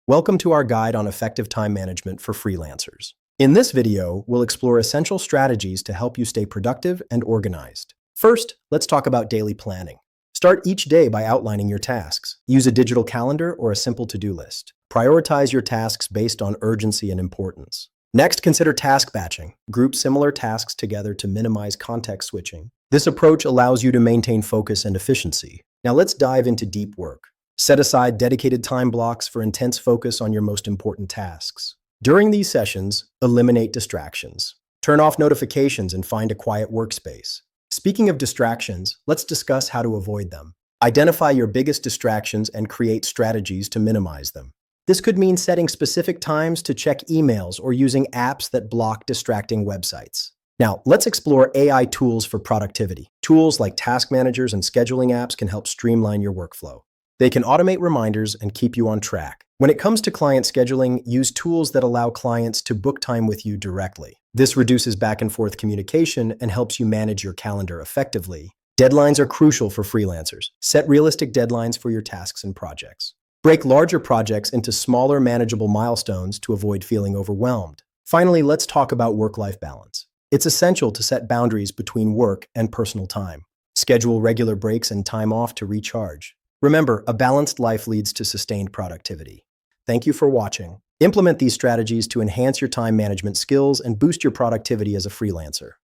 Welcome to our guide on effective time management for freelancers. In this video, we'll explore essential strategies to help you stay productive and organized. First, let's talk about daily planning. Start each day by outlining your tasks. Use a digital calendar or a simple to-do list. Prioritize your tasks based on urgency and importance. Next, consider task batching. Group similar tasks together to minimize context switching. This approach allows you to maintain focus and efficiency. Now let's dive into deep work. Set aside dedicated time blocks for intense focus on your most important tasks. During these sessions, eliminate distractions. Turn off notifications and find a quiet workspace. Speaking of distractions, let's discuss how to avoid them. Identify your biggest distractions and create strategies to minimize them. This could mean setting specific times to check emails or using apps that block distracting websites. Now, let's explore AI tools for productivity. Tools like task managers and scheduling apps can help streamline your workflow. They can automate reminders and keep you on track. When it comes to client scheduling, use tools that allow clients to book time with you directly. This reduces back and forth communication and helps you manage your calendar effectively. Deadlines are crucial for freelancers. Set realistic deadlines for your tasks and projects. Break larger projects into smaller, manageable milestones to avoid feeling overwhelmed. Finally, let's talk about work-life balance. It's essential to set boundaries between work and personal time. Schedule regular breaks and time off to recharge. Remember, a balanced life leads to sustained productivity. Thank you for watching. Implement these strategies to enhance your time management skills and boost your productivity as a freelancer.